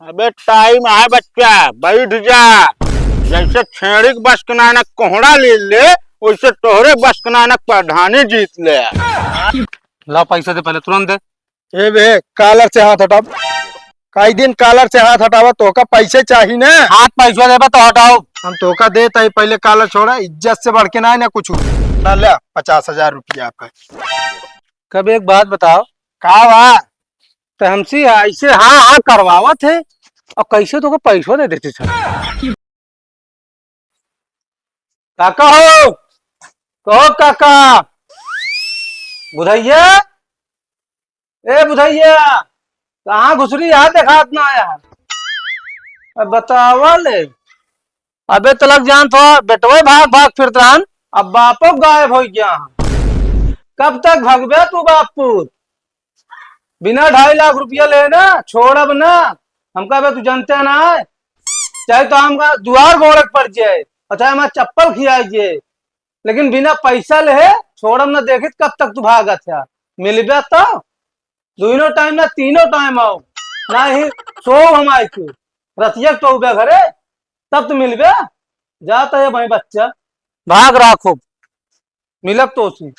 अबे टाइम है बच्चा, बैठ जा। जैसे छेड़ी के बस के नानक कोहड़ा ले ले, वैसे तोहरे बस के नानक प्रधानी जीत ले। ला पैसा दे पहले, तुरंत दे। ए बे कालर से हाथ हटाओ। कई दिन कालर से हाथ हटावा तो का पैसे चाहिए ना। हाथ पैसा दे तो हटाओ। हम तो का दे तई पहले कालर छोड़ा, इज्जत से बढ़ के ना है ना कुछ ना। ले 50,000 रुपया आपका। कब एक बात बताओ, का बा तो हमसे ऐसे हाँ हाँ करवावा थे और कैसे तो पैसा दे देते थे। काका हो, कहो काका। बुधैया, ए बुधैया, कहाँ घुसरी यार, देखा ना यार। अब बतावा ले। अबे तलक जान तो बेटवे भाग भाग फिरत रहन, अब बापो गायब हो गया। कब तक भगबे तू बापू? बिना 2.5 लाख रुपया लेना छोड़ अब ना। हमका बे तू जानते ना है, चाहे तो हमका दुआर गोड़क पड़ जाए और चाहे हमारा चप्पल खियाइए, लेकिन बिना पैसा ले छोड़म ना। देखित कब तक तू भागा था। मिलबे तो दोनों टाइम ना तीनों टाइम आओ ना ही सो हम आए क्यों रतिया तो उबे घरे, तब तो मिलबे। जाता है भाई बच्चा, भाग रहा खूब मिलब तो उसी।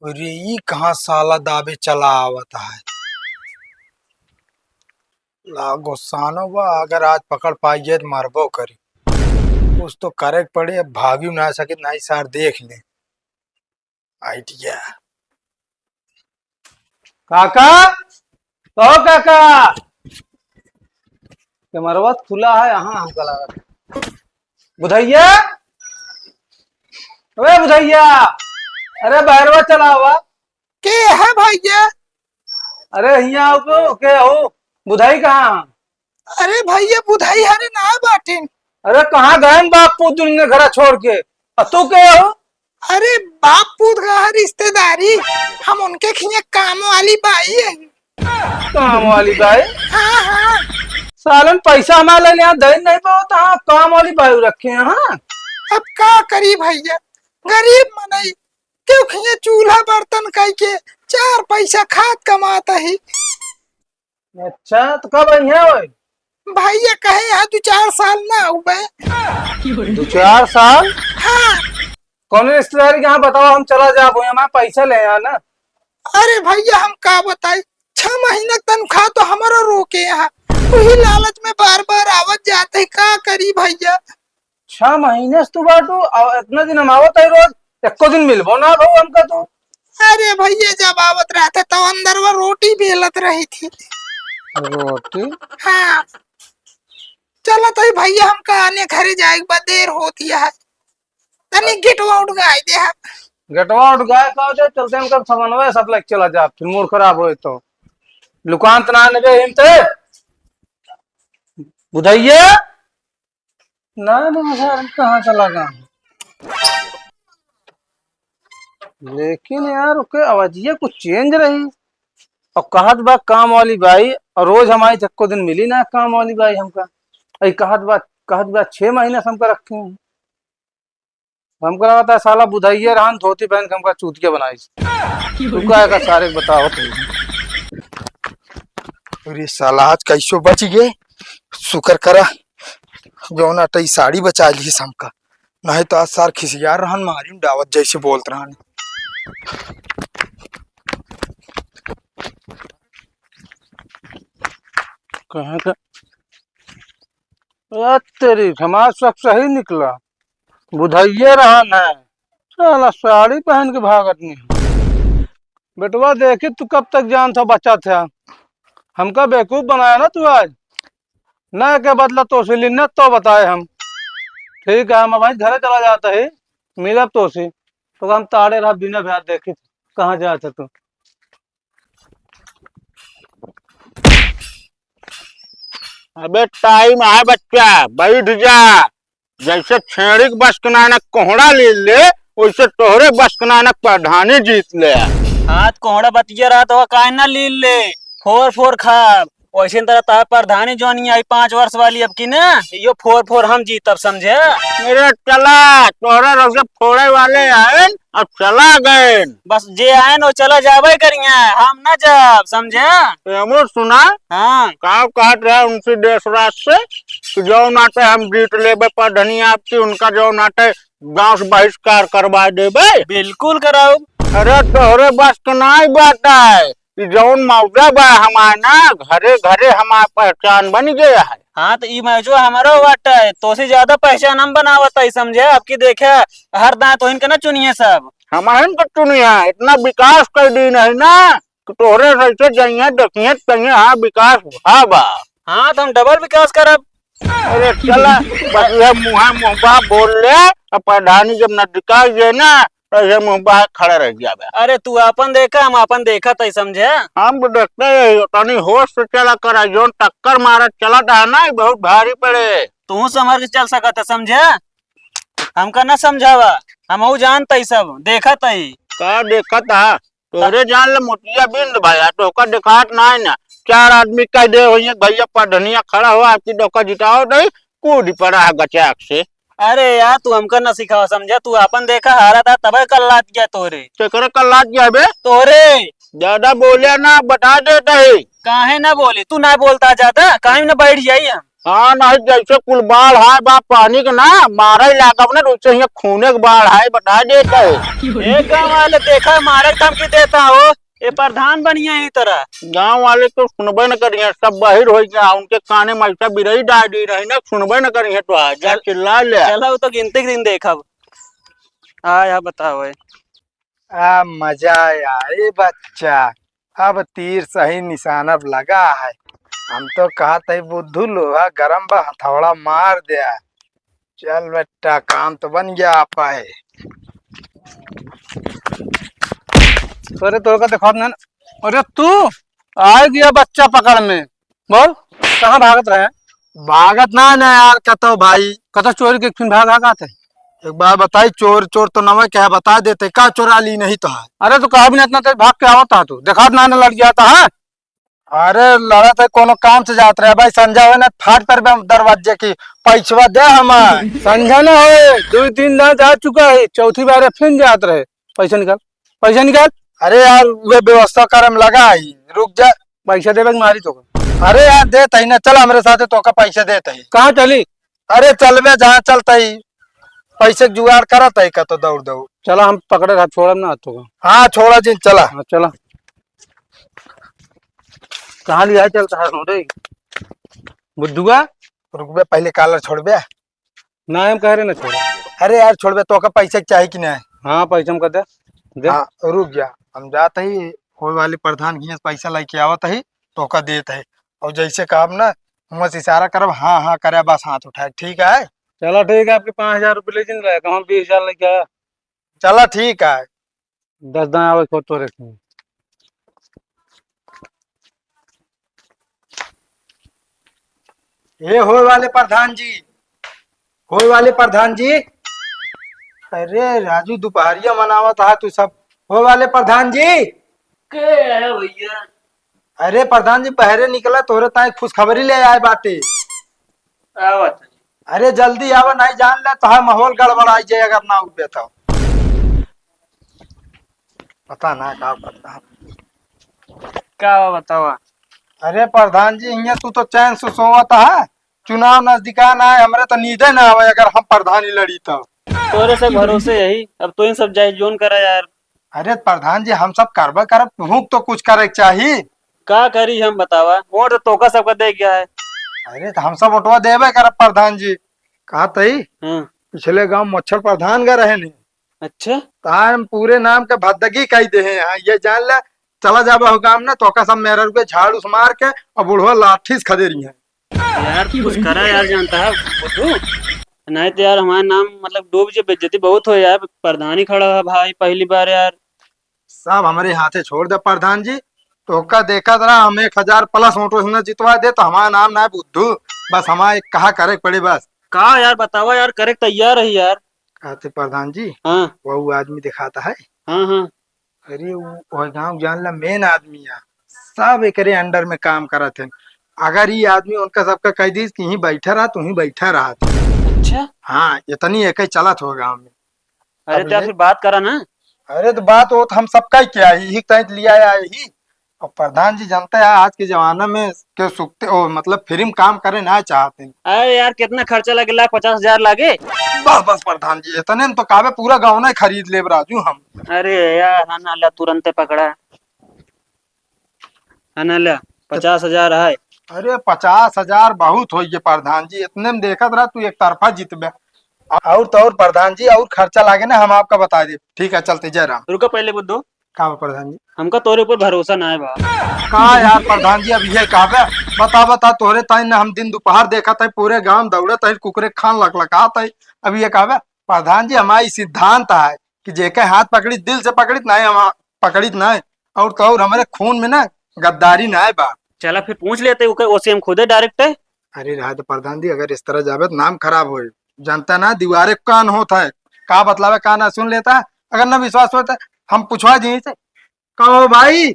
अरे ये कहाँ साला दाबे चला आवता है। लागो सानो बा, अगर आज पकड़ पाइए तो मारबो करी। कुछ तो करे पड़े, अब भागी ना सके ना ही सार देख ले आइडिया। काका, ओ काका, मरवा खुला है यहाँ हमका लगा। बुधैया, अरे बुधैया, अरे बहरवा चला हुआ के है भैया? अरे यहाँ के हो? बुधाई कहाँ? अरे भैया बुधाई हरे ना बाटिन। अरे कहाँ गए बापू दुनिया घर छोड़ के? तू के हो? अरे बाप पूत का रिश्तेदारी, हम उनके खिए काम वाली बाई है। काम वाली बाई? हाँ हाँ। सालन पैसा हमारे यहाँ दे नहीं पाता, हाँ काम वाली बाई रखे हैं। हाँ अब का करी भैया, गरीब मनई क्यों खिए चूल्हा बर्तन कई के 4 पैसा खाद कमाता ही। अच्छा तो कब आई है? भैया कहे यहाँ 2-4 साल ना हुए। 2-4 साल? हाँ। कौन रिश्तेदारी यहाँ बताओ, हम चला जा हमारा पैसा ले ना। अरे भैया हम का बताई, 6 महीने तनख्वाह तो हमारा रोके यहाँ, वही लालच में बार बार आवत जाते। का करी भैया? 6 महीने से तू बाटू इतना दिन हम आवत है, रोज एको दिन मिलबो ना भाऊ हमका तो। अरे भैया जब आवत रहते तो अंदर वो रोटी बेलत रही थी। रोटी? हाँ। चलो तो भैया हमका आने घरे जाए बाद देर होती है, तनी गेटवा उठ गए दे। गेटवा उठ गए का दे, चलते हम कब समन्वय सब लग चला जा, फिर मूड खराब होए तो लुकांत ना ने हिमते। बुधैया ना ना कहाँ चला गया? लेकिन यार उसके आवाजिया कुछ चेंज रही और कहत बा काम वाली बाई, और रोज हमारी चक्को दिन मिली ना काम वाली बाई हमका। अरे कहत बा 6 महीने से हमका रखे हैं। हमको लगा था साला बुधैया रहन धोती पहन के हमका चूतिया बनाई। तू का का सारे बताओ तो। अरे साला आज कैसो बच गए, शुक्र करा जो ना टई साड़ी बचा ली हमका, नहीं तो आज सार खिसियार रहन मारी डावत जैसे बोलत रहन। कहाँ का तेरी हमारा सब सही निकला। बुधैया रहन है, साला साड़ी पहन के भागत नहीं। बेटवा देखे तू कब तक जान था बच्चा था, हमका बेवकूफ बनाया ना तू आज। न के बदला तो से लिन्नत तो बताए हम। ठीक है हम भाई घरे चला जाता है, मिलब तो से तो हम ताड़े रहा बिना ब्याह देखे कहाँ जाता तू। अबे टाइम है बच्चा, बैठ जा। जैसे छेड़ी के बस के नानक कोहड़ा ले ले, वैसे तोहरे बस के नानक प्रधानी जीत ले। हाथ कोहड़ा बतिया रहा तो काहे ना लील ले, फोर फोर खा वैसे तरह तार प्रधानी जोनी आई 5 वर्ष वाली अब की ना यो 4-4 हम जीतब समझे। मेरे चला तोहरे रंग से फोड़े वाले आए और चला गए। बस जे आए वो चला जावे करिए हम ना जब समझे। हमरो सुना हाँ का कहत रहे उनसे देशराज से कि जो नाटे हम जीत लेबे प्रधानी आपकी उनका जो नाटे गांव से बहिष्कार करवा देबे। बिल्कुल कराओ। अरे तोहरे बस के नाई बात है कि जौन मौजा बा हमारे ना घरे घरे हमार पहचान बन गया है। हाँ तो ई मैचो हमारा वाट है तो से ज्यादा पहचान हम बनावत है समझे। आपकी देखे हर दांत तो इनके ना चुनिए सब हमारे तो चुनिया इतना विकास कर दी नहीं ना कि तोहरे से जाइए देखिए कहिए हाँ विकास हाँ बा। हाँ तो हम डबल विकास करब। अरे चला बस ये मुँह बोल ले और प्रधानी जब नजदीका गए ना तो ये मुँह खड़ा रह गया। अरे तू अपन देखा हम अपन देखा तय समझे। हम तो देखते हैं तनी होश से चला कर जो टक्कर मारा चला था ना बहुत भारी पड़े। तू समझ के चल सकत है समझे। हमका न समझावा हम जानता ही सब देखा तई का देखा था तोरे जान ले मोतिया बिंद भाई तो का दिखात ना है ना 4 आदमी कह दे होइए भैया प्रधानिया खड़ा हो आपकी डोका जिताओ नहीं कूद पड़ा है गचाक से। अरे यार तू हमका न सिखावा समझा। तू अपन देखा हारा था तब कल लात गया तोरे चक्कर कल लात गया बे तोरे ज्यादा बोले ना बता देते है। काहे ना बोले तू ना बोलता ज्यादा काहे ना बैठ जाई हम। हाँ नहीं जैसे कुल बाढ़ है बा पानी का ना मारा इलाका में ना उससे यहाँ खूने के बाढ़ है बता देता है। एक गाँव वाले देखा मारे धमकी देता हो ये प्रधान बनिया ही तरह। गांव वाले तो सुनबे न करिए सब बाहर हो गया उनके काने में ऐसा बिरही डाल दी रही ना सुनबे न करिए तो जा चिल्ला ले। चलो तो गिनती के दिन देखा आया बताओ। आ मजा आया ए बच्चा। अब तीर सही निशाना अब लगा है। हम तो कहा था बुद्धू लोहा गरम बा हथौड़ा मार दिया। चल बेटा काम तो बन गया आपा है। अरे तो का देखा ना। अरे तू आ गया बच्चा पकड़ में। बोल कहाँ भागत रहे। भागत ना ना यार कतो भाई कतो चोरी के फिर भागा थे। एक बार बताई चोर चोर तो नमक क्या बता देते का चोरा ली नहीं तो है। अरे तू कहा भी नहीं इतना तेज भाग के आवता तू देखा ना लड़ गया था। हाँ? अरे लड़ा था कोनो काम से जात रहे भाई संजा ना फाट पर दरवाजे की पैसवा दे हमार। समझा ना हो 2-3 दिन जा चुका है चौथी बार फिर जात रहे। पैसा निकाल पैसा निकाल। अरे यार वे व्यवस्था करे में लगा ही रुक जा। पैसा देवे के मारी तो। अरे यार देता ही ना चल हमारे साथ तो का पैसे देता ही। कहाँ चली। अरे चल बे जहाँ चलता ही पैसे जुगाड़ करता ही का तो दौड़ दौड़। चला हम पकड़े हाथ छोड़ा ना हाथों का। हाँ छोड़ा जी चला। हाँ चला कहाँ लिया चलता है रे बुद्धुआ। रुक बे पहले कालर छोड़ बे। ना हम कह रहे ना छोड़ा। अरे यार छोड़ बे तो का पैसे चाहिए कि नहीं। हाँ पैसा हम कहते दे। हाँ रुक जा हम जाते ही होए वाले प्रधान की पैसा लेके आवत ही तो का देते है और जैसे काम ना मुँह से इशारा करब हाँ हाँ करे बस हाथ उठाए ठीक है। चलो ठीक है आपके 5,000 रुपये ले जिन रहे हम 20,000 लेके आया। चला ठीक है। 10 दिन आवे को तो रखेंगे। ये होए वाले प्रधान जी होए वाले प्रधान जी। अरे राजू दोपहरिया मनावा था तू सब होए वाले प्रधान जी। के है भैया। अरे प्रधान जी पहरे निकला तोरे ता खुशखबरी ले आए बाटे। आवत अरे जल्दी आवा नहीं जान ले तो माहौल गड़बड़ाई जाए अगर ना उठे तो। पता ना का पता। क्या बतावा। अरे प्रधान जी यहाँ तू तो चैन से सोवत है चुनाव नजदीका ना है हमरे तो नींदे ना आवे अगर हम प्रधानी लड़ी तो। तोरे से भरोसे यही अब तो इन सब जाए जोन करा यार। अरे प्रधान जी हम सब करबा करब तुहू तो कुछ करे चाहिए। का करी हम बतावा वोट तो तोका सबका दे गया है। अरे तो हम सब वोटवा देवे करब प्रधान जी। कहा तई हाँ पिछले गांव मच्छर प्रधान का रहे नहीं अच्छा ताम पूरे नाम के भद्दगी कही दे हैं। हाँ ये जान ले चला जाबा हो काम ना तो का सब मेरे रुपए झाड़ू से मार के और बुढ़वा लाठी से खदे रही है। यार कुछ करा यार जानता है बुद्धू नहीं तो यार हमारा नाम मतलब डूब जे बेइज्जती बहुत हो यार। प्रधान ही खड़ा है भाई पहली बार यार। सब हमारे हाथे छोड़ दे प्रधान जी तो का देखा जरा हम 1,000 प्लस वोटों से जितवा दे तो हमारा नाम ना है बुद्धू बस हमारे कहा करे पड़े बस। का यार बतावा यार करे तैयार है यार। कहते प्रधान जी हाँ वो आदमी दिखाता है। हाँ हाँ अरे वो गाँव जान ला मेन आदमी है सब एकरे अंडर में काम करत है। अगर ये आदमी उनका सबका कह दी कि यहीं बैठा रहा तू ही बैठा रहा था। अच्छा, हाँ इतनी एक ही चलत हो गाँव में। अरे अब तो ले- फिर बात करा ना। अरे तो बात वो तो हम सबका ही क्या है, यही तय लिया है यही। और प्रधान जी जानते हैं आज के जमाना में के सुखते ओ मतलब फ्री में काम करे ना चाहते हैं। अरे यार कितना खर्चा लगेला, 50,000 लागे। बस बस प्रधान जी इतने में तो काबे पूरा गाँव ना ही खरीद ले राजू हम। अरे यार हाँ ना ला, तुरंत पकड़ा है ना ला, 50,000 है। अरे 50,000 बहुत हो गए प्रधान जी, इतने में देखत रहा तू एक तरफा जीतबे। और तो और प्रधान जी और खर्चा लागे ना हम आपका बता दे। ठीक है चलते जय राम। रुको पहले बुद्धू, का प्रधान जी हमका तोरे ऊपर भरोसा ना है बा। कहा यार प्रधान जी अब ये कहा बता तोरे ताई हम दिन दोपहर देखा था पूरे गांव दौड़त है कुकरे खान लगा था। अब ये कहा प्रधान जी हमारी सिद्धांत है कि जेके हाथ पकड़ी दिल से पकड़ी नहीं हम पकड़ी नहीं। और तो और हमारे खून में ना गद्दारी ना है बा। चला फिर पूछ लेते ओसे हम खुदे डायरेक्ट है। अरे रहा तो प्रधान जी अगर इस तरह जावे तो नाम खराब हो जनता ना दीवारे कान होता है का बतलावे का ना सुन लेता है। अगर ना विश्वास होता है हम पूछवा जी से कहो भाई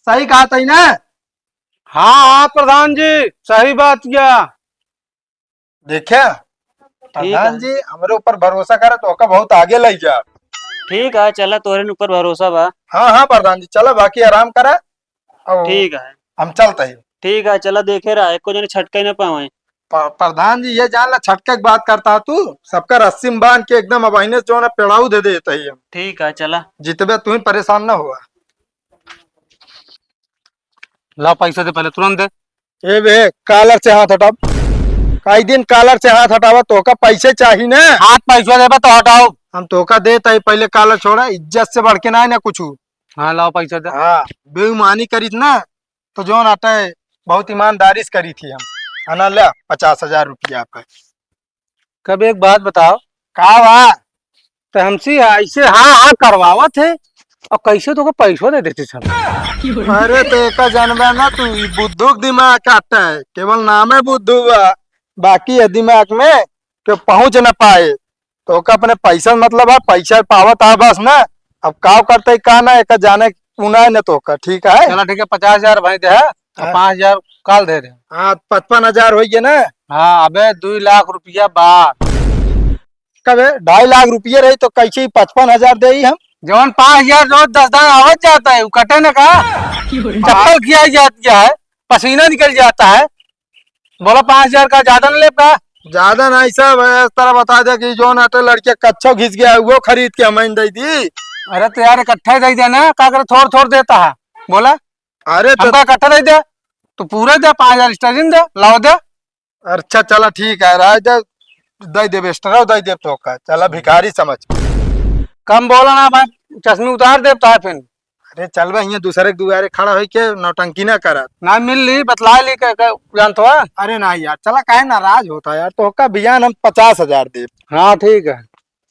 सही कहा था ना। हाँ हाँ प्रधान जी सही बात किया। देखिए प्रधान है। जी हमारे ऊपर भरोसा करे तो ओका बहुत आगे ले जा। ठीक है, चला तोरे ऊपर भरोसा बा। हाँ हाँ प्रधान जी चलो बाकी आराम करे और ठीक है। हम चलते हैं। ठीक है चला, देखे रहा है को जने छटके न पावे। प्रधान जी ये जान ला छटके की बात करता है तू सबका रस्सी में बांध के एकदम अब अहिने जो है पेड़ाऊ दे देता है। ठीक है चला। जितबे तू ही परेशान ना हुआ। ला पैसा दे पहले, तुरंत दे। ए बे कालर से हाथ हटा। कई दिन कालर से हाथ हटावा तो का पैसे चाहिए ना। हाथ पैसा देबा तो हटाओ। हम तो का देता ही पहले कालर छोड़ा इज्जत से बढ़ के ना है ना कुछ। हाँ लाओ पैसा दे। हाँ बेईमानी करी थी ना तो जो आता है बहुत ईमानदारी से करी थी हम। आना ले 50,000 रुपया आपका। कब एक बात बताओ, का बा तो हमसे ऐसे हाँ हाँ करवावत थे और कैसे तो पैसों दे देते सब। अरे तो एक जानबे ना तू ई बुद्धू के दिमाग काटता है केवल नाम है बुद्धू बा बाकी है दिमाग में कि पहुंच न पाए तो का अपने पैसा मतलब है पैसा पावत है बस ना। अब काव करते का ना एक जाने उना है न तो का ठीक है। चला ठीक है 50,000 भाई दे और हाँ। 5,000 काल दे रहे। हाँ 55,000 हो गए ना। हाँ अबे 2 लाख रुपया बात। कब 2.5 लाख रुपये रही तो कैसे 55,000 दे हम। जवन 5,000 रोज 10 दिन आवत जाता है वो कटे न का चप्पल किया जाती है, पसीना निकल जाता है। बोला 5,000 का ज्यादा न ले का। ज्यादा नहीं सब इस तरह बता दे कि जो नाटे लड़के कच्छो घिस गया है वो खरीद के हमें दे दी। अरे तो यार इकट्ठा दे देना, का करे थोड़ थोड़ देता है। बोला अरे तो हमका इकट्ठा दे दे तो पूरा दे, 5,000 स्टार्टिंग दे, लाओ दे। अच्छा चला ठीक है राय दे दे बेस्टर दे दे तो का चला भिखारी समझ। कम बोला ना भाई, चश्मे उतार देता है फिर। अरे चल भाई यहाँ दूसरे के दुआरे खड़ा हो के नौटंकी ना कर। ना मिल ली बतला ली जान तो है। अरे ना यार चला काहे नाराज होता यार तो का बियान हम 50,000 दे। हाँ ठीक है।